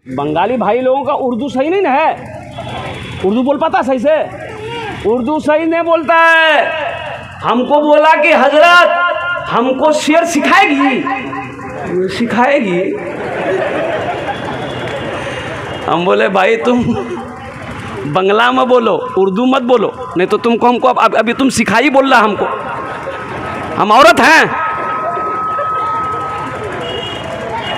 बंगाली भाई लोगों का उर्दू सही नहीं ना है। उर्दू बोल पाता सही से? उर्दू सही नहीं बोलता है। हमको बोला कि हजरत हमको शेर सिखाएगी। सिखाएगी? हम बोले भाई तुम बंगला में बोलो, उर्दू मत बोलो, नहीं तो तुमको हमको अभी तुम सिखाई बोल रहा हमको। हम औरत हैं?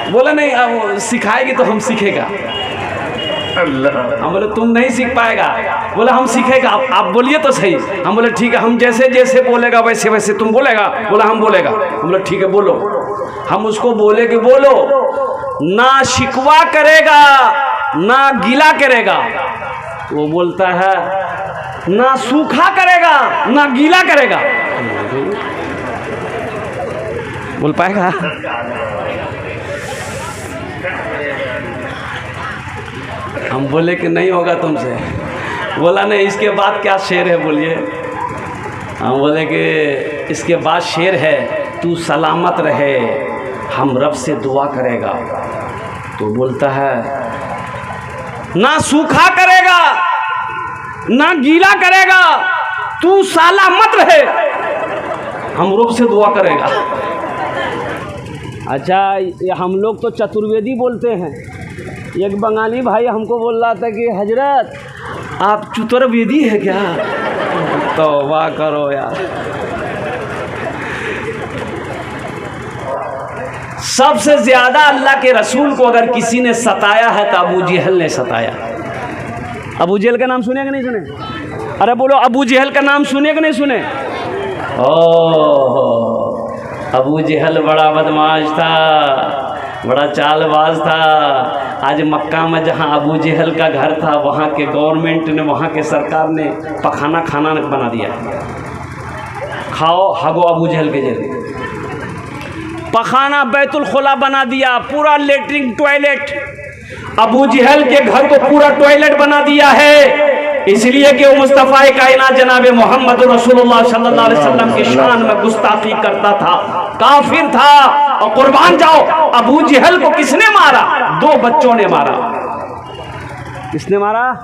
बोला नहीं, अब सिखाएगी तो हम सीखेगा। हम बोले तुम नहीं सीख पाएगा। बोला हम सीखेगा, आप बोलिए तो सही। हम बोले ठीक है, हम जैसे जैसे बोलेगा वैसे वैसे तुम बोलेगा। बोला हम बोलेगा। हम बोले ठीक है बोलो। हम उसको बोले कि बोलो, ना शिकवा करेगा ना गीला करेगा। वो बोलता है ना सूखा करेगा ना गीला करेगा। बोल पाएगा? हम बोले कि नहीं होगा तुमसे। बोला नहीं, इसके बाद क्या शेर है बोलिए। हम बोले कि इसके बाद शेर है, तू सलामत रहे हम रब से दुआ करेगा। तो बोलता है ना सूखा करेगा ना गीला करेगा, तू सलामत रहे हम रब से दुआ करेगा। अच्छा, ये हम लोग तो चतुर्वेदी बोलते हैं। एक बंगाली भाई हमको बोल रहा था कि हजरत आप चतुर्वेदी है क्या? तौबा करो यार। सबसे ज्यादा अल्लाह के रसूल को अगर किसी ने सताया है तो अबू जहल ने सताया। अबू जहल का नाम सुने कि नहीं सुने? अरे बोलो, अबू जहल का नाम सुने कि नहीं सुने? ओह, अबू जहल बड़ा बदमाश था, बड़ा चालबाज था। आज मक्का में जहाँ अबू जहल का घर था, वहाँ के गवर्नमेंट ने, वहाँ के सरकार ने पखाना खाना बना दिया। खाओ हगो अबू जहल के जरिए। पखाना बैतुल खुला बना दिया, पूरा लेटरिन टॉयलेट। अबू जहल के घर को पूरा टॉयलेट बना दिया है, इसलिए कि वो मुस्तफ़ा कायनात जनाब मोहम्मद रसूलुल्लाह सल्लल्लाहु अलैहि वसल्लम की शान में गुस्ताखी करता था, काफिर था। और कुर्बान जाओ, अबू जहल को किसने मारा? दो बच्चों ने मारा। किसने मारा?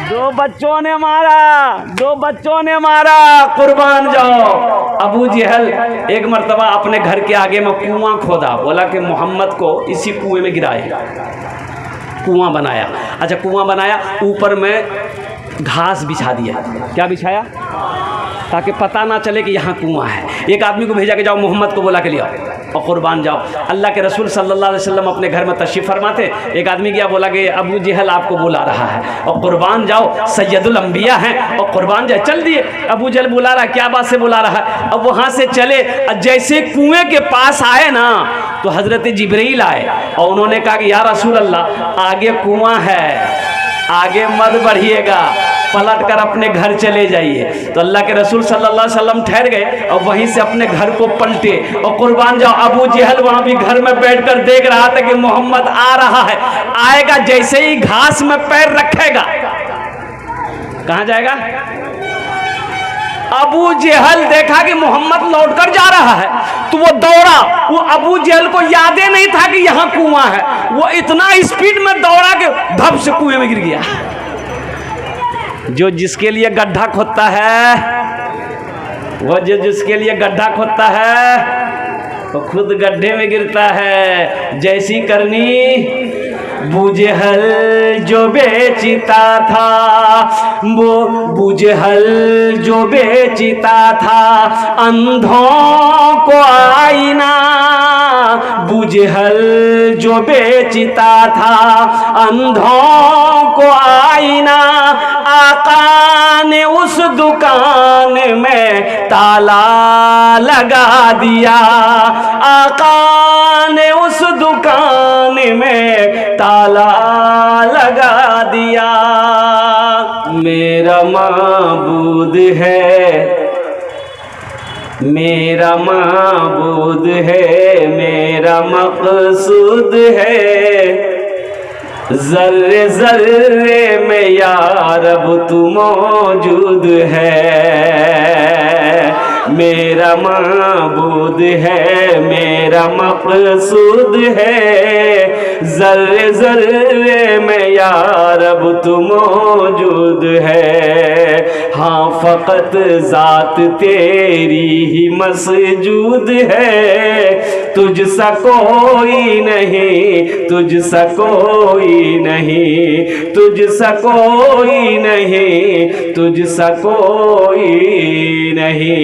दो बच्चों ने मारा। दो बच्चों ने मारा। कुर्बान जाओ। अबू जहल एक मर्तबा अपने घर के आगे में कुआं खोदा, बोला कि मोहम्मद को इसी कुएं में गिराए। कुआं बनाया। अच्छा, कुआं बनाया, ऊपर में घास बिछा दिया। क्या बिछाया? ताकि पता ना चले कि यहाँ कुआं है। एक आदमी को भेजा कि जाओ मोहम्मद को बोला के ले आओ और कुर्बान जाओ। अल्लाह के रसूल सल्लल्लाहु अलैहि वसल्लम अपने घर में तशरीफ़ फरमाते। एक आदमी गया, बोला कि अबू जहल आपको बुला रहा है और कुर्बान जाओ, सैयदुल अंबिया हैं और कुर्बान जाए। चल दिए। अबू जहल बुला रहा है, क्या बात से बुला रहा है? अब वहाँ से चले, जैसे कुएँ के पास आए ना तो हज़रत जिब्रील आए और उन्होंने कहा कि या रसूल अल्लाह, आगे कुआं है, आगे मत बढ़िएगा, पलट कर अपने घर चले जाइए। तो अल्लाह के रसूल सल्लल्लाहु अलैहि वसल्लम ठहर गए और वहीं से अपने घर को पलटे और कुर्बान जाओ। अबू जहल वहाँ भी घर में बैठकर देख रहा था कि मोहम्मद आ रहा है। आएगा, जैसे ही घास में पैर रखेगा, कहाँ जाएगा? अबू जहल देखा कि मोहम्मद लौटकर जा रहा है तो वो दौड़ा। वो अबू जहल को यादें नहीं था कि यहाँ कुआं है। वो इतना स्पीड में दौड़ा कि धप से कुएं में गिर गया। जो जिसके लिए गड्ढा खोदता है, वो जो जिसके लिए गड्ढा खोदता है वो खुद गड्ढे में गिरता है। जैसी करनी अबू जहल जो बेचता था, वो अबू जहल जो बेचता था अंधों को आईना। अबू जहल जो बेचता था अंधों को आईना, आका ने उस दुकान में ताला लगा दिया। आका ने उस दुकान में ताला लगा दिया। मेरा माबूद है, मेरा माबूद है, मेरा मकसूद है, ज़र्रे ज़र्रे में या रब तू मौजूद है। मेरा माबूद है, मेरा मकसूद है, जर्रे जर्रे में या रब तू मौजूद है। हाँ फ़कत ज़ात तेरी ही मसजूद है, तुझसा कोई नहीं, तुझसा कोई नहीं, तुझसा कोई नहीं, तुझसा कोई नहीं।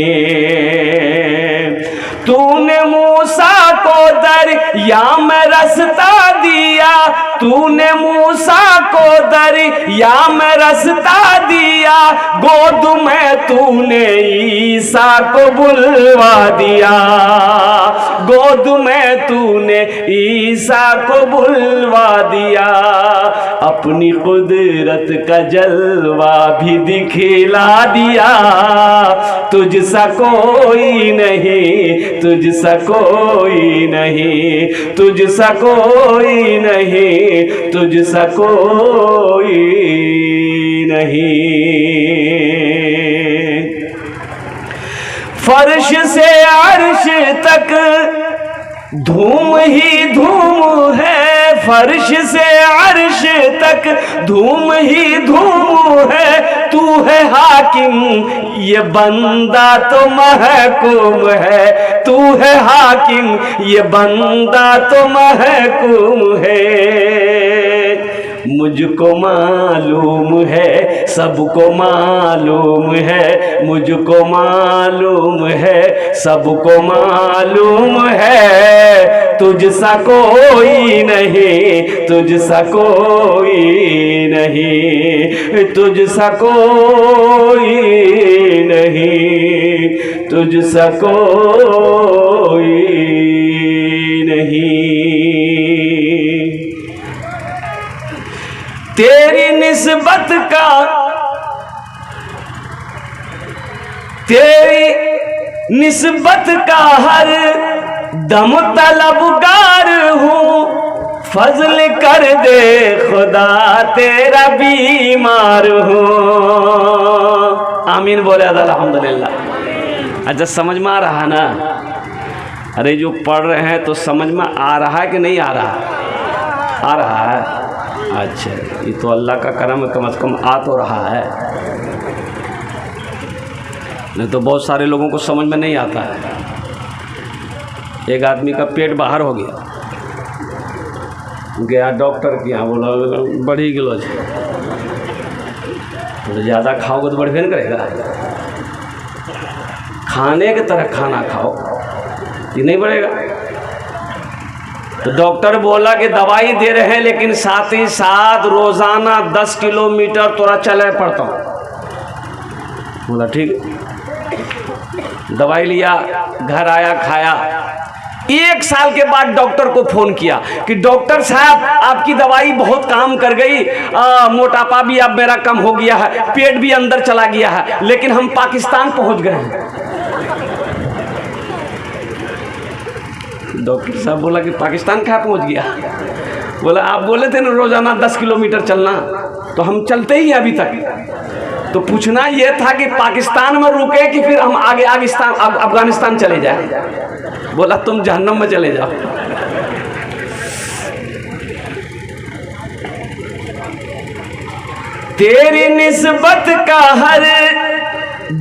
तूने मूसा को दरिया में रास्ता दिया, तूने मूसा को दरिया में रास्ता दिया, गोद में तूने ईसा को बुलवा दिया, गोद में तूने ईसा को बुलवा दिया। अपनी कुदरत का जलवा भी दिखला दिया, तुझसा कोई नहीं, तुझसा कोई नहीं, तुझसा कोई नहीं, तुझसा कोई नहीं। फर्श से अर्श तक धूम ही धूम है, फर्श से अर्श तक धूम ही धूम है। तू है हाकिम ये बंदा तो महकूम है, तू है हाकिम ये बंदा तो महकूम है। मुझको मालूम है, सबको मालूम है, मुझको मालूम है, सबको मालूम है। तुझसा कोई नहीं, तुझसा कोई नहीं, तुझसा कोई नहीं, तुझसा कोई नहीं। तेरी निस्बत का, तेरी निस्बत का हर दम तलबगार हूँ। फजल कर दे खुदा तेरा बीमार हूँ। आमीन बोले अल्हम्दुलिल्लाह। अच्छा समझ में आ रहा ना? अरे जो पढ़ रहे हैं तो समझ में आ रहा है कि नहीं आ रहा? आ रहा है। अच्छा ये तो अल्लाह का करम है, कम से कम आ तो रहा है, नहीं तो बहुत सारे लोगों को समझ में नहीं आता है। एक आदमी का पेट बाहर हो गया, गया डॉक्टर के यहाँ, बोला बढ़ी किलो है, तो ज़्यादा खाओगे तो बढ़े नहीं करेगा। खाने की तरह खाना खाओ, ये नहीं बढ़ेगा। तो डॉक्टर बोला कि दवाई दे रहे हैं लेकिन साथ ही साथ रोज़ाना 10 किलोमीटर तोरा चले पड़ता हूँ। बोला ठीक, दवाई लिया, घर आया, खाया। 1 साल के बाद डॉक्टर को फ़ोन किया कि डॉक्टर साहब आपकी दवाई बहुत काम कर गई, मोटापा भी अब मेरा कम हो गया है, पेट भी अंदर चला गया है, लेकिन हम पाकिस्तान पहुंच गए हैं। डॉक्टर साहब बोला कि पाकिस्तान कहाँ पहुंच गया? बोला आप बोले थे ना रोज़ाना 10 किलोमीटर चलना, तो हम चलते ही अभी तक। तो पूछना ये था कि पाकिस्तान में रुके कि फिर हम आगे अफगानिस्तान चले जाए। बोला तुम जहन्नम में चले जाओ। तेरी निस्बत का हर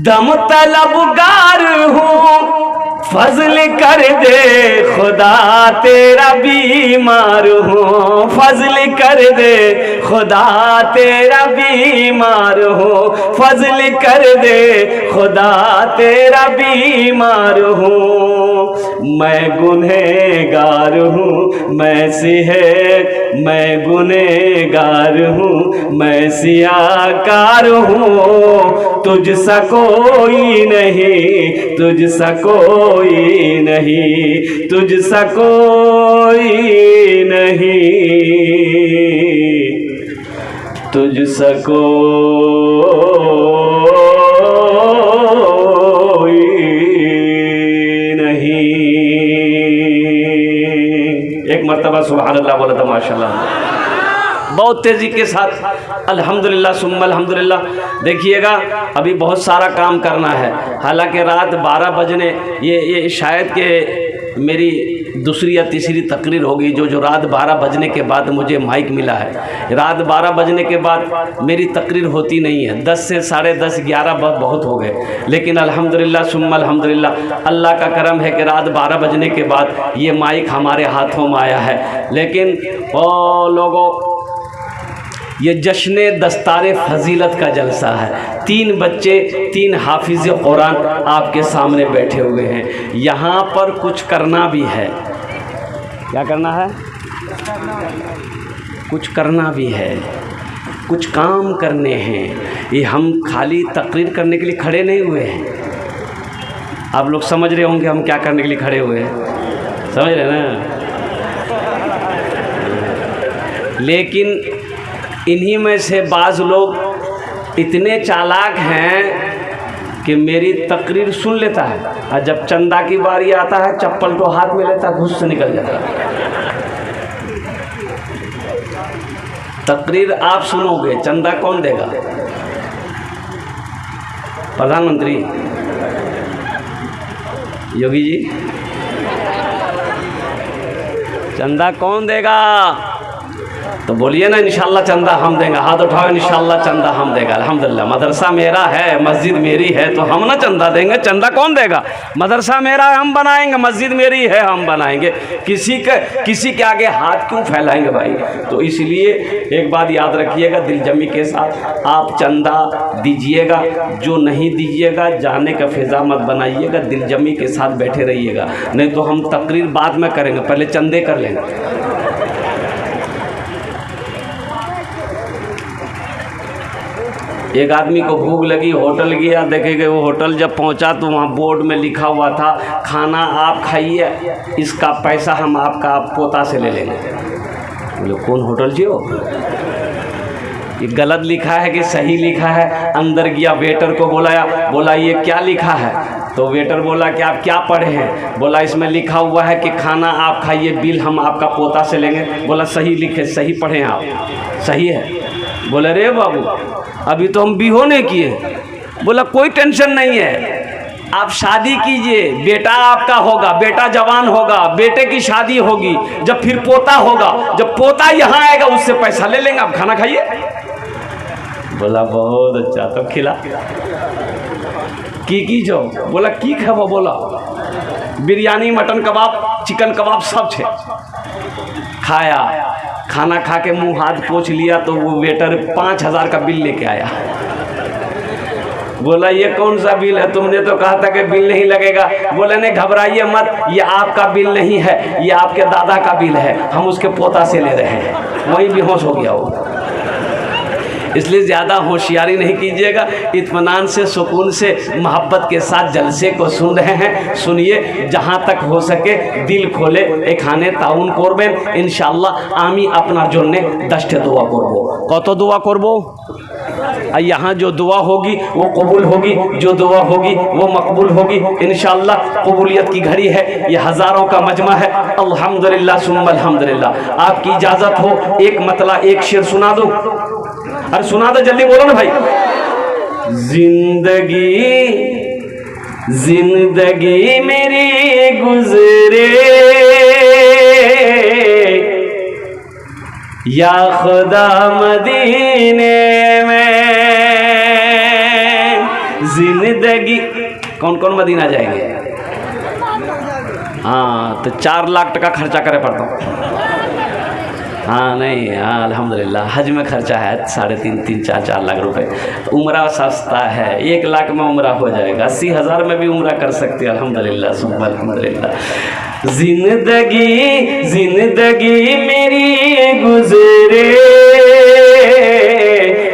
दम तलबगार हूँ। फजल कर दे खुदा तेरा बीमार हूँ। फजल कर दे खुदा तेरा बीमार हूँ। फजल कर दे खुदा तेरा बीमार हूँ। मैं गुनहगार हूँ, मैं गुनहगार हूँ, मैं सियाकार हूँ। तुझसा कोई नहीं, तुझसा कोई नहीं, तुझसा कोई नहीं, तुझसा कोई नहीं। एक मर्तबा सुभान अल्लाह बोला था माशाल्लाह, बहुत तेज़ी के साथ। अल्हम्दुलिल्लाह सुम्मा अल्हम्दुलिल्लाह। देखिएगा अभी बहुत सारा काम करना है। हालांकि रात 12 बजने ये शायद के मेरी दूसरी या तीसरी तकरीर होगी जो रात 12 बजने के बाद मुझे माइक मिला है। रात 12 बजने के बाद मेरी तकरीर होती नहीं है। 10 से 10:30 11 बहुत हो गए, लेकिन अल्हम्दुलिल्लाह सुम्मा अल्हम्दुलिल्लाह अल्लाह का करम है कि रात 12 बजने के बाद ये माइक हमारे हाथों में आया है। लेकिन ओ लोगों, ये जश्न दस्तार फजीलत का जलसा है। 3 बच्चे 3 हाफिज़ कुरान आपके सामने बैठे हुए हैं। यहाँ पर कुछ करना भी है। क्या करना है? कुछ करना भी है, कुछ काम करने हैं। ये हम खाली तकरीर करने के लिए खड़े नहीं हुए हैं। आप लोग समझ रहे होंगे हम क्या करने के लिए खड़े हुए हैं, समझ रहे ना? लेकिन इन्हीं में से बाज़ लोग इतने चालाक हैं कि मेरी तकरीर सुन लेता है और जब चंदा की बारी आता है चप्पल को हाथ में लेता, घुस से निकल जाता है। तकरीर आप सुनोगे, चंदा कौन देगा? प्रधानमंत्री योगी जी। चंदा कौन देगा? तो बोलिए ना इंशाल्लाह चंदा हम देंगे। हाथ उठाओ, इंशाल्लाह चंदा हम देगा। अल्हम्दुलिल्लाह मदरसा मेरा है, मस्जिद मेरी है, तो हम ना चंदा देंगे। चंदा कौन देगा? मदरसा मेरा है, हम बनाएंगे। मस्जिद मेरी है, हम बनाएंगे। किसी के आगे हाथ क्यों फैलाएंगे भाई? तो इसलिए एक बात याद रखिएगा, दिलजमी के साथ आप चंदा दीजिएगा। जो नहीं दीजिएगा जाने का फिजा मत बनाइएगा, दिलजमी के साथ बैठे रहिएगा। नहीं तो हम तकरीर बाद में करेंगे, पहले चंदे कर लेंगे। एक आदमी को भूख लगी, होटल गया, देखेंगे वो होटल जब पहुंचा तो वहाँ बोर्ड में लिखा हुआ था, खाना आप खाइए, इसका पैसा हम आपका पोता से ले लेंगे। बोले कौन होटल जी हो? ये गलत लिखा है कि सही लिखा है? अंदर गया, वेटर को बोला ये क्या लिखा है? तो वेटर बोला कि आप क्या पढ़े हैं? बोला इसमें लिखा हुआ है कि खाना आप खाइए, बिल हम आपका पोता से लेंगे। बोला सही लिखे, सही पढ़े आप, सही है। बोले रे बाबू अभी तो हम भी होने किए। बोला कोई टेंशन नहीं है, आप शादी कीजिए, बेटा आपका होगा, बेटा जवान होगा, बेटे की शादी होगी, जब फिर पोता होगा, जब पोता यहाँ आएगा उससे पैसा ले लेंगे, आप खाना खाइए। बोला बहुत अच्छा, तो खिला की जो? बोला की खाबो? बोला बिरयानी, मटन कबाब, चिकन कबाब सब छे। खाया, खाना खा के मुंह हाथ पोंछ लिया तो वो वेटर 5000 का बिल लेके आया। बोला ये कौन सा बिल है? तुमने तो कहा था कि बिल नहीं लगेगा। बोले नहीं घबराइए मत, ये आपका बिल नहीं है, ये आपके दादा का बिल है, हम उसके पोता से ले रहे हैं। वहीं बेहोश हो गया वो। इसलिए ज़्यादा होशियारी नहीं कीजिएगा, इत्मीनान से, सुकून से, मोहब्बत के साथ जलसे को सुन रहे हैं, सुनिए। जहाँ तक हो सके दिल खोले एखाने ताउन करबें इंशाल्लाह। आमी अपनार जन्ने 10टे दुआ करब। कत दुआ करब? यहाँ जो दुआ होगी वो कबूल होगी, जो दुआ होगी वो मकबूल होगी इंशाल्लाह। कबूलियत की घड़ी है, ये हज़ारों का मजमा है। अल्हम्दुलिल्लाह सुम्मा अल्हम्दुलिल्लाह। आपकी इजाज़त हो एक मतला एक शेर सुना दूँ? अरे सुना दो, जल्दी बोलो ना भाई। जिंदगी मेरी गुजरे या खुदा मदीने में। जिंदगी कौन कौन मदीना जाएंगे? हाँ तो 4 लाख टका खर्चा करे पड़ता। हाँ नहीं, हाँ अल्हम्दुलिल्लाह हज में खर्चा है 3.5 4 लाख रुपए। उम्रा सस्ता है, 1 लाख में उम्रा हो जाएगा, 80,000 में भी उम्रा कर सकते हैं। अल्हम्दुलिल्लाह सुब्हान अल्हम्दुलिल्लाह। जिंदगी मेरी गुजरे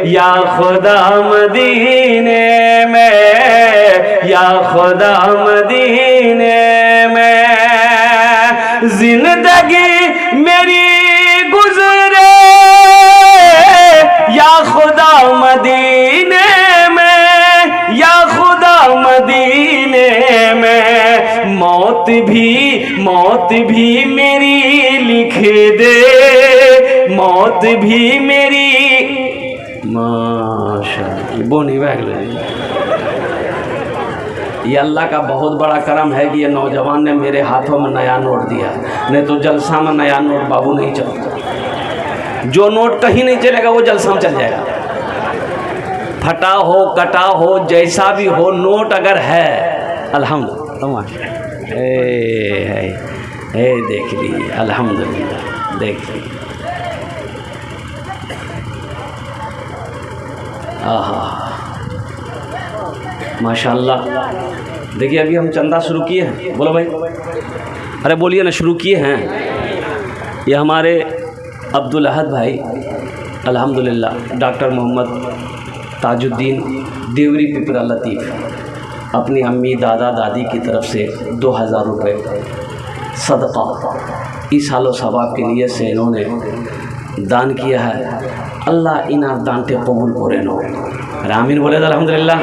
या खुदा मदीने में, या खुदा मदीने में। जिंदगी मेरी गुजरे या खुदा मदीने में, या खुदा मदीने में। मौत भी मेरी लिख दे, मौत भी मेरी। माशाअल्लाह बोनी बैग ले ये अल्लाह का बहुत बड़ा करम है कि ये नौजवान ने मेरे हाथों में नया नोट दिया, नहीं तो जलसा में नया नोट बाबू नहीं चलता। जो नोट कहीं नहीं चलेगा वो जलसा में चल जाएगा, फटा हो कटा हो जैसा भी हो, नोट अगर है अल्हम्दुलिल्लाह। देख लीजिए अल्हम्दुलिल्लाह, देख लीजिए। माशाल्लाह। देखिए अभी हम चंदा शुरू किए हैं, बोलो भाई, अरे बोलिए ना, शुरू किए हैं। ये हमारे अब्दुल अहद भाई अल्हम्दुलिल्लाह, डॉक्टर मोहम्मद ताजुद्दीन देवरी पिपरा लतीफ़ अपनी अम्मी दादा दादी की तरफ से 2000 रुपये सदका इस हालो सवाब के लिए से इन्होंने दान किया है। अल्लाह इन दान के कबूल करे नो, आमीन बोले अल्हम्दुलिल्लाह।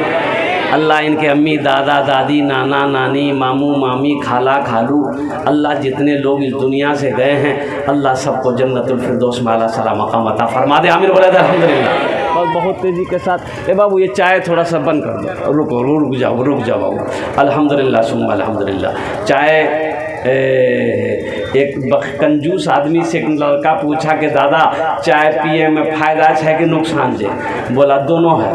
अल्लाह इनके अम्मी दादा दादी नाना नानी मामू मामी खाला खालू अल्लाह जितने लोग इस दुनिया से गए हैं अल्लाह सबको जन्नतुल फिरदौस में आला सलाम मकाम अता फरमा दे, आमीन बोले अल्हम्दुलिल्लाह। बस बहुत तेज़ी के साथ ए बाबू ये चाय थोड़ा सा बंद कर दो, रुक जाओ बाबू। अल्हम्दुलिल्लाह सुम्मा अल्हम्दुलिल्लाह। चाय एक कंजूस आदमी से एक लड़का पूछा कि दादा चाय पिए में फ़ायदा है कि नुकसान है? बोला दोनों है,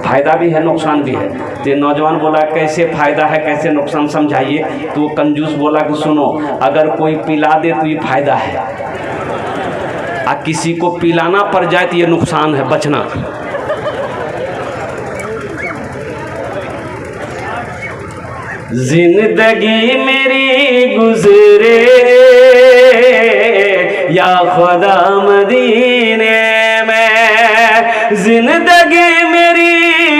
फ़ायदा भी है नुकसान भी है। तो नौजवान बोला कैसे फ़ायदा है कैसे नुकसान समझाइए। तो वो कंजूस बोला कि सुनो, अगर कोई पिला दे तो ये फ़ायदा है, और किसी को पिलाना पड़ जाए तो ये नुकसान है, बचना। जिंदगी मेरी गुजरे या खुदा मदीने में, जिंदगी मेरी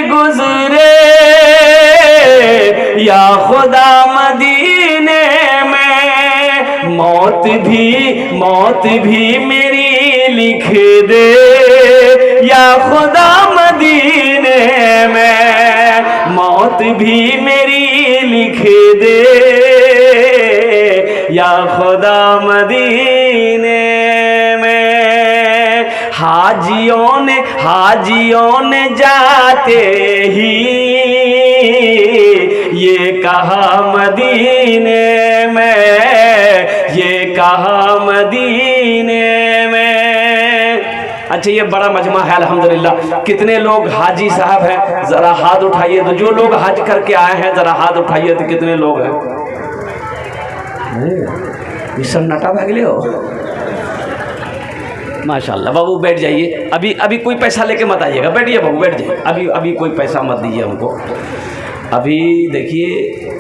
गुजरे या खुदा मदीने में, मौत भी मेरी लिख दे या खुदा मदीने में, मौत भी मेरी लिख दे या खुदा मदीने में। हाजियों ने जाते ही ये कहा मदीने में, ये कहा मदीने में। अच्छा ये बड़ा मजमा है अल्हम्दुलिल्लाह। कितने लोग हाजी साहब हैं, ज़रा हाथ उठाइए। तो जो लोग हज करके आए हैं ज़रा हाथ उठाइए। तो कितने लोग हैं? ये सन्नाटा भाग ले हो। माशाल्लाह। बाबू बैठ जाइए, अभी कोई पैसा लेके मत आइएगा, बैठिए बाबू बैठ जाइए। अभी कोई पैसा मत दीजिए हमको। अभी देखिए,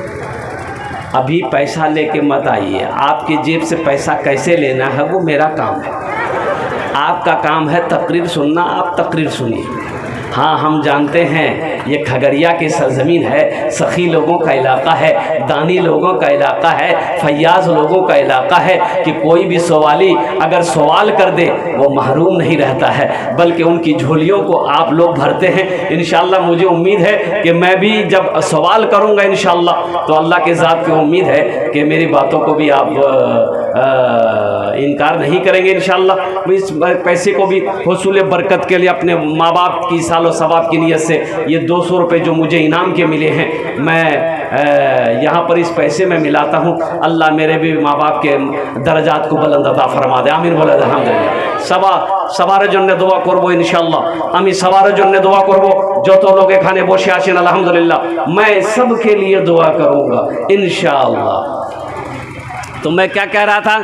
अभी पैसा लेके मत आइए। आपकी जेब से पैसा कैसे लेना है वो मेरा काम है, आपका काम है तकरीर सुनना। आप तकरीर सुनिए। हाँ हम जानते हैं ये खगड़िया की सरजमीन है, सखी लोगों का इलाका है, दानी लोगों का इलाका है, फैयाज लोगों का इलाका है कि कोई भी सवाली अगर सवाल कर दे वो महरूम नहीं रहता है, बल्कि उनकी झोलियों को आप लोग भरते हैं। इंशाअल्लाह मुझे उम्मीद है कि मैं भी जब सवाल करूँगा इंशाअल्लाह तो अल्लाह के ज़ात की उम्मीद है कि मेरी बातों को भी आप इनकार नहीं करेंगे इंशाअल्लाह। इस पैसे को भी हुसूल बरकत के लिए अपने माँ बाप की सालो सवाब की नीयत से ये 200 रुपये जो मुझे इनाम के मिले हैं मैं यहाँ पर इस पैसे में मिलाता हूँ। अल्लाह मेरे भी माँ बाप के दर्जात को बुलंद अता फरमा दे, आमीन बोले अल्हम्दुलिल्लाह। सवार जन्ने दुआ करबो इंशाअल्लाह। आमी सवार जन्ने दुआ करबो। जो तो लोग एखाने बसे आছেন अल्हम्दुलिल्लाह, मैं सबके लिए दुआ करूँगा इंशाअल्लाह। तो मैं क्या कह रहा था,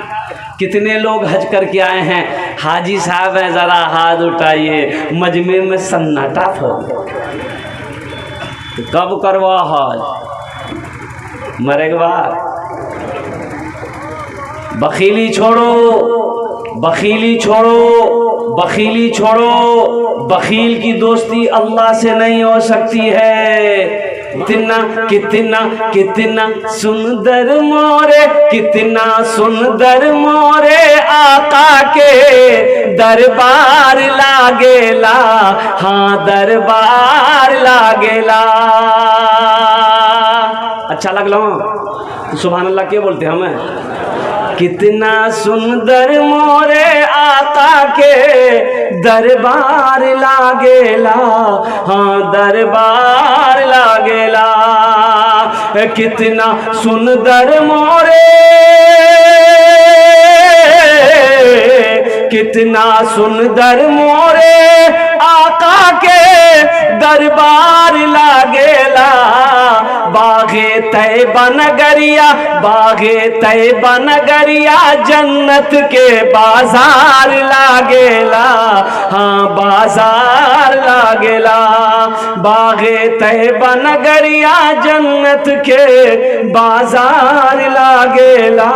कितने लोग हज करके आए हैं? हाजी साहब हैं, ज़रा हाथ उठाइए। मजमे में सन्नाटा हो। तो कब करवा हज? मरे के बाद। बखीली छोड़ो, बखीली छोड़ो, बखीली छोड़ो। बखील की दोस्ती अल्लाह से नहीं हो सकती है। कितना सुंदर मोरे, कितना सुंदर मोरे आका के दरबार लागेला, हाँ दरबार लागेला। अच्छा लगलो? सुभान अल्लाह क्या बोलते हैं हमें? कितना सुंदर मोरे आका के दरबार लागेला, हाँ दरबार लागेला। कितना सुंदर मोरे, कितना सुंदर मोरे आका के दरबार लागेला। बागे तैबा नगरिया, बागे तैबा नगरिया जन्नत के बाजार लागेला। हाँ बाजार लागेला, बागे तैबा नगरिया जन्नत के बाजार लागेला।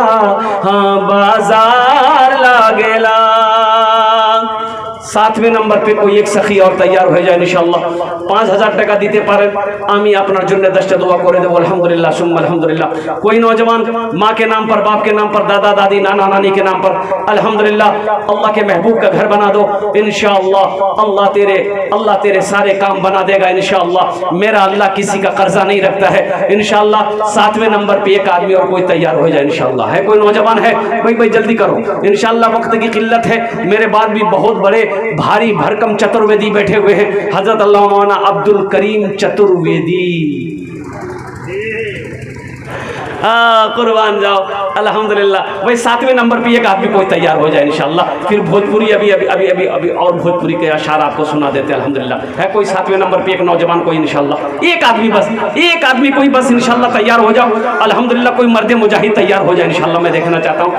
हाँ बाजार लागेला। 7वें नंबर पे कोई एक सखी और तैयार हो जाए इंशाअल्लाह। 5000 टाका दीते पारे आमी आपनार जन्य 10टा दुआ करे देव अल्हम्दुलिल्लाह सुम्मा अल्हम्दुलिल्लाह। कोई नौजवान माँ के नाम पर, बाप के नाम पर, दादा दादी नाना नानी के नाम पर अल्हम्दुलिल्लाह अल्लाह के महबूब का घर बना दो इंशाअल्लाह। अल्लाह तेरे सारे काम बना देगा इंशाअल्लाह। मेरा अल्लाह किसी का कर्जा नहीं रखता है इंशाअल्लाह। 7वें नंबर पे एक आदमी और कोई तैयार हो जाए इंशाअल्लाह। है कोई नौजवान है? भाई जल्दी करो इंशाअल्लाह, वक्त की किल्लत है। मेरे बाद भी बहुत बड़े भारी भरकम चतुर्वेदी बैठे हुए हैं, हजरत अल्लाह मौलाना अब्दुल करीम चतुर्वेदी। हाँ कुर्बान जाओ अल्हम्दुलिल्लाह। भाई 7वें नंबर पे एक आदमी कोई तैयार हो जाए इंशाअल्लाह। फिर भोजपुरी अभी अभी अभी अभी अभी और भोजपुरी के अशार आपको सुना देते हैं अल्हम्दुलिल्लाह। है कोई 7वें नंबर पे एक नौजवान कोई इंशाअल्लाह? एक आदमी बस, एक आदमी कोई बस इंशाअल्लाह तैयार हो जाओ अल्हम्दुलिल्लाह। कोई मर्द मुजाहिद तैयार हो जाए इंशाअल्लाह, मैं देखना चाहता हूँ।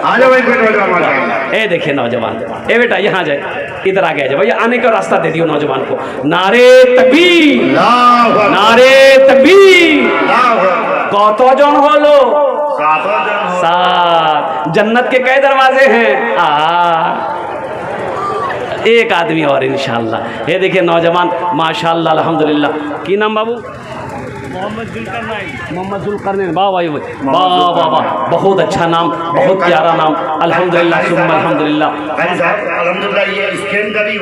ए देखिए नौजवान, ए बेटा यहाँ जाए, इधर आ गया जाए भैया, आने का रास्ता दे दियो नौजवान को। नारे तकबीर, नारे तकबीर। कतजन हलो? 7। जन्नत के कई दरवाजे हैं? एक आदमी और इंशाअल्लाह। ये देखिए नौजवान माशाअल्लाह अल्हम्दुलिल्लाह। की नाम बाबू? मोहम्मद जुल्करनैन। वाह भाई वाह वाह वाह, बहुत अच्छा नाम, बहुत प्यारा नाम अल्हम्दुलिल्लाह सुम्मा अल्हम्दुलिल्लाह। अल्हम्दुलिल्लाह ये स्कैन का भी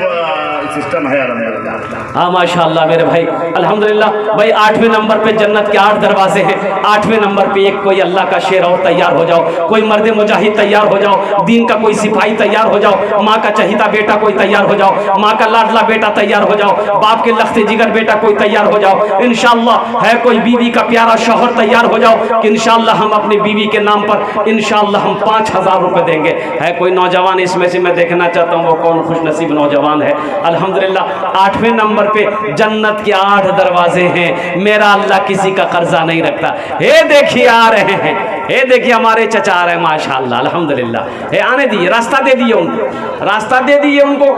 सिस्टम है अल्हम्दुलिल्लाह। हाँ माशाअल्लाह मेरे भाई अल्हम्दुलिल्लाह। भाई 8वें नंबर पे जन्नत के 8 दरवाजे हैं। 8वें नंबर पे एक कोई अल्लाह का शेर और तैयार हो जाओ, कोई मर्द मुजाहिद तैयार हो जाओ, दीन का कोई सिपाही तैयार हो जाओ, माँ का चहीता बेटा कोई तैयार हो जाओ, माँ का लाडला बेटा तैयार हो जाओ, बाप के लख्ते जिगर बेटा कोई तैयार हो जाओ इंशाअल्लाह। है कोई बीवी का प्यारा शौहर तैयार हो जाओ कि इंशाअल्लाह हम अपनी बीवी के नाम पर इंशाअल्लाह हम 5000 रुपए देंगे। है कोई नौजवान इसमें से? मैं देखना चाहता हूँ वो कौन खुश नसीब नौजवान है अल्हम्दुलिल्लाह। 8वें नंबर पे जन्नत के 8 दरवाजे हैं, मेरा अल्लाह किसी का कर्जा नहीं रखता। हे देखिए आ रहे हैं, हे देखिए हमारे चचा आ रहे हैं माशाअल्लाह अल्हम्दुलिल्लाह। हे आने दिए, रास्ता दे दिए उनको, रास्ता दे दिए उनको।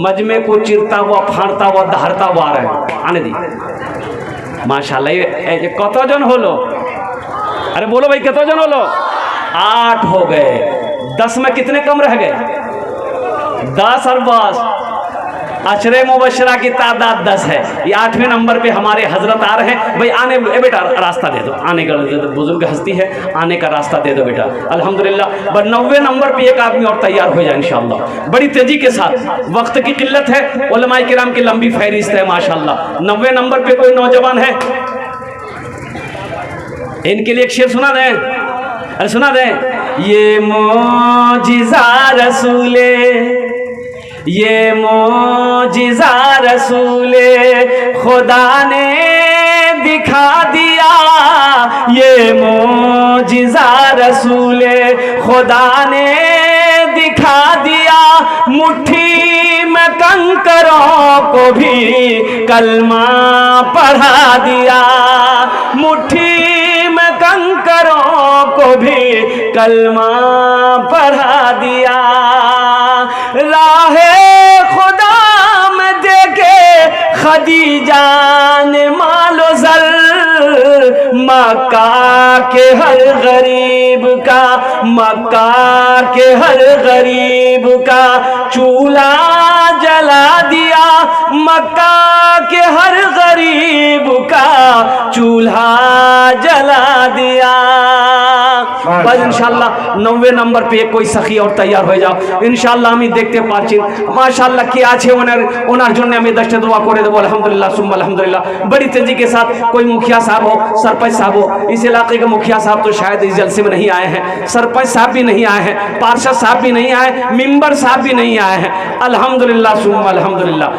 मजमे को चिरता हुआ, फाड़ता हुआ, दहाड़ता हुआ आ रहे हैं, आने दिए माशाअल्लाह। ये कतजन हलो? अरे बोलो भाई कतजन हलो? 8 हो गए। 10 में कितने कम रह गए? 10 और 10। अशरे मुबशरा की तादाद 10 है। ये 8वें नंबर पे हमारे हजरत आ रहे हैं। भाई आने, ए बेटा रास्ता दे दो, आने का बुजुर्ग हस्ती है, आने का रास्ता दे दो बेटा अल्हम्दुलिल्लाह। बट 90वें नंबर पे एक आदमी और तैयार हो जाए इंशाअल्लाह बड़ी तेजी के साथ। वक्त की किल्लत है, उलमाए किराम की लंबी फहरिस्त है माशाअल्लाह। 90वें नंबर पे कोई नौजवान है? इनके लिए एक शेर सुना दें, अरे सुना दें। ये मौजिज़ा रसूले, ये मौजिज़ा रसूले खुदा ने दिखा दिया, ये मौजिज़ा रसूले खुदा ने दिखा दिया। मुट्ठी में कंकरों को भी कलमा पढ़ा दिया, मुट्ठी में कंकरों को भी कलमा पढ़ा दिया। राहे खुदा में देखे खदीजा ने मालो जर, मक्का के हर गरीब का, मक्का के हर गरीब का चूल्हा जला दिया, मक्का के हर गरीब का चूल्हा जला दिया। बस इंशाअल्लाह 90वें नंबर पे कोई सखी और तैयार हो जाओ इंशाअल्लाह। আমি দেখতে পাচ্ছি माशाअल्लाह কি আছে ওনার জন্য আমি 10টা দোয়া করে দেব अल्हम्दुलिल्लाह सुम्मा अल्हम्दुलिल्लाह। बड़ी तेजी के साथ कोई मुखिया साहब हो, सरपंच साहब हो, इस इलाके के मुखिया साहब तो शायद इस जलसे में नहीं आए हैं, सरपंच साहब भी नहीं आए हैं, पार्षद साहब भी नहीं आए, मेंबर साहब भी नहीं आए हैं अल्हम्दुलिल्लाह सुम्मा अल्हम्दुलिल्लाह।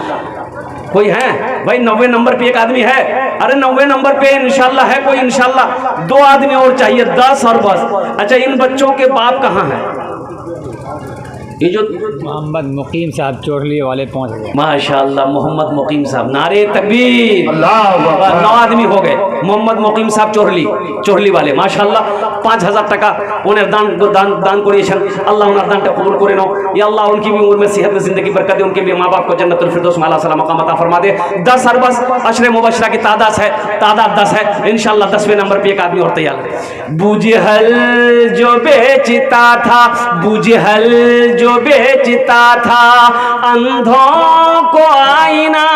कोई है भाई? 90 नंबर पे एक आदमी है? अरे 90 नंबर पे इंशाल्लाह है कोई? इंशाल्लाह 2 आदमी और चाहिए, 10 और बस। अच्छा, इन बच्चों के बाप कहाँ हैं? ये जो मोहम्मद मुकीम साहब चोरली वाले पहुंच गए। माशाल्लाह, मोहम्मद मुकीम साहब, नारे तकबीर। अल्लाह 9 आदमी हो गए। मोहम्मद मुकीम साहब चोरली वाले माशाल्लाह 5000 টাকা उन्हें दान করেছেন। আল্লাহ ওনার দানটা কবুল করে নাও। या अल्लाह उनकी भी उम्र में सेहत में जिंदगी बरकत दे, उनके भी माँ बाप को जन्नतुल फिरदौस में आला मकाम अता फरमा दे। 10 और बस अशरे मुबशरा की तादाद है 10 है। इंशाल्लाह 10वें नंबर पे एक आदमी और तैयार है। बुजहल जो बेचता था, बुजहल जो बेचता था अंधों को आईना,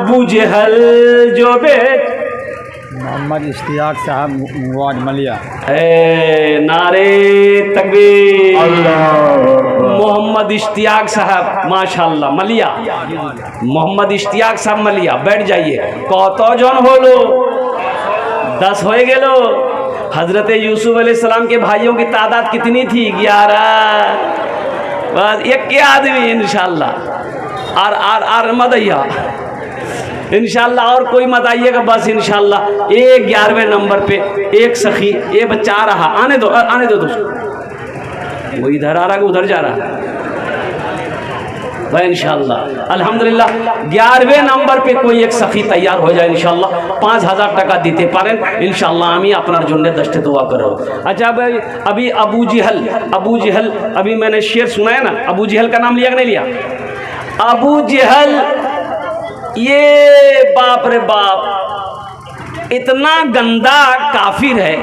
बुजहल जो बेच। मोहम्मद इश्तियाक साहब मुवाद मलिया। नारे तकबीर। अल्लाह मोहम्मद इश्तियाक साहब माशाल्लाह मलिया, मोहम्मद इश्तियाक साहब मलिया। बैठ जाइए। कतजन हलो? 10 हो गेल। हजरत यूसुफ अलैहिस्सलाम के भाइयों की तादाद कितनी थी? 11। बस एक के आदमी इंशाल्लाह। और मदैया इंशाल्लाह, और कोई मत आइएगा बस इंशाल्लाह। 11वें नंबर पे एक सखी, ये बच्चा आ रहा, आने दो दोस्तों। वो इधर आ रहा कि उधर जा रहा भाई? इंशाल्लाह अल्हम्दुलिल्लाह 11वें नंबर पे कोई एक सखी तैयार हो जाए इंशाल्लाह। 5000 টাকা দিতে পারেন इंशाल्लाह। আমি আপনার জন্য 10 दुआ कर रहा हूँ। अच्छा भाई, अभी अबू जहल अभी मैंने शेर सुना है ना? अबू जहल का नाम लिया कि नहीं लिया? अबू जहल, ये बाप रे बाप, इतना गंदा काफिर है,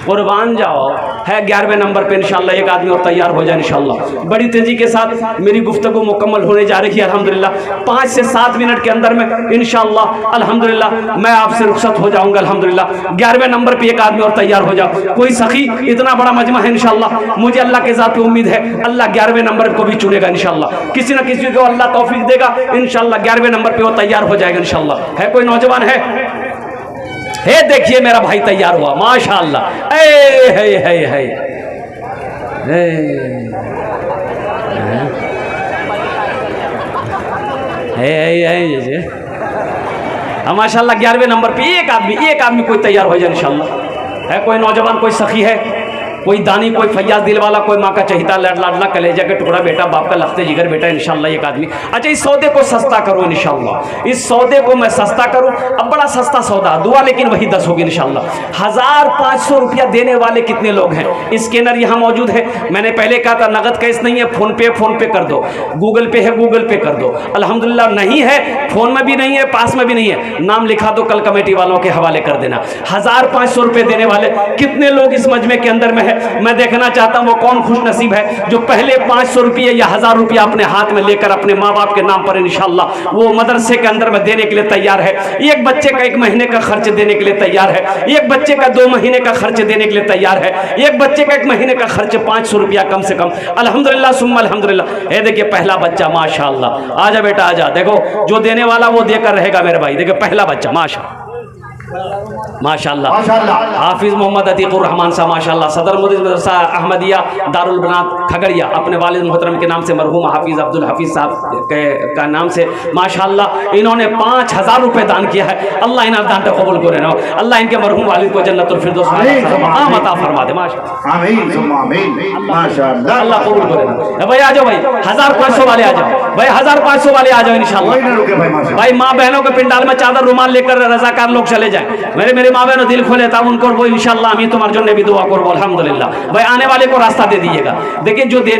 कुर्बान जाओ। है 11वें नंबर पे इंशाल्लाह एक आदमी और तैयार हो जाए इंशाल्लाह। बड़ी तेजी के साथ मेरी गुफ्तगू मुकम्मल होने जा रही है अल्हम्दुलिल्लाह। 5 से 7 मिनट के अंदर में इंशाल्लाह अल्हम्दुलिल्लाह मैं आपसे रुखसत हो जाऊंगा अल्हम्दुलिल्लाह। 11वें नंबर पे एक आदमी और तैयार हो जाओ। कोई सखी, इतना बड़ा मजमा है इंशाल्लाह। मुझे अल्लाह के ज़ात पे उम्मीद है अल्लाह 11वें नंबर को भी चुनेगा इंशाल्लाह। किसी न किसी को अल्लाह तौफीक देगा इंशाल्लाह। 11वें नंबर पे वो तैयार हो जाएगा इंशाल्लाह। है कोई नौजवान? है देखिए मेरा भाई तैयार हुआ माशाअल्लाह। माशाअल्लाह 11वें नंबर पे एक आदमी कोई तैयार हो जाए इंशाअल्लाह। है कोई नौजवान, कोई सखी है, कोई दानी, कोई फैयाज दिल वाला, कोई माँ का चहिता लाडला कलेजा के टुकड़ा बेटा, बाप का लफ्ते जिगर बेटा इंशाल्लाह एक आदमी। अच्छा, इस सौदे को सस्ता करो इंशाल्लाह। इस सौदे को मैं सस्ता करूं। अब बड़ा सस्ता सौदा दुआ, लेकिन वही 10 होगी इंशाल्लाह। 1500 रुपया देने वाले कितने लोग हैं? स्कैनर यहाँ मौजूद है। मैंने पहले कहा था नगद कैश नहीं है, फोन पे कर दो। गूगल पे है, गूगल पे कर दो। अल्हम्दुलिल्लाह नहीं है, फोन में भी नहीं है, पास में भी नहीं है, नाम लिखा दो, कल कमेटी वालों के हवाले कर देना। 1500 रुपये देने वाले कितने लोग इस मजमे के अंदर में है? मैं देखना चाहता हूं वो कौन खुश नसीब है जो पहले 500 रुपये या 1000 रुपया अपने हाथ में लेकर अपने माँ बाप के नाम पर इंशाल्लाह वो मदरसे के अंदर में देने के लिए तैयार है। एक बच्चे का 1 महीने का खर्च देने के लिए तैयार है। एक बच्चे का 2 महीने का खर्च देने के लिए तैयार है। एक बच्चे का 1 महीने का खर्च 500 रुपया कम से कम। अल्हम्दुलिल्लाह सुम्मा अल्हम्दुलिल्लाह। ये देखिए पहला बच्चा माशाअल्लाह। आजा बेटा आजा। देखो जो देने वाला वो देकर रहेगा मेरे भाई। देखिए पहला बच्चा माशाअल्लाह हाफिज मोहम्मद अतीकुर रहमान साहब माशाअल्लाह, सदर मुदीर मदरसा अहमदिया दारुल बनात खगड़िया, अपने वालिद मोहतरम के नाम से मरहूम हाफिज अब्दुल हफीज साहब का नाम से माशाअल्लाह इन्होंने 5000 रुपये दान किया है। अल्लाह इन्हें दान को कबूल करे ना। अल्लाह इनके मरहूम वालिद को जन्नतुल फिरदौस में अता फरमा दे माशाअल्लाह। अल्लाह कबूल करे ना। भाई आ जाओ भाई 1500 वाले आ जाओ भाई, 1500 वाले आ जाओ इंशाअल्लाह। भाई माँ बहनों के पिंडाल में चादर रुमाल लेकर रजाकार लोग चले जाए। मेरे माँ बहनों दिल खोले था उनको वो इंशाल्लाह আমি তোমার জন্য भी दुआ করব अल्हम्दुलिल्लाह। भाई आने वाले को रास्ता दे दीजिएगा। देखिए जो देने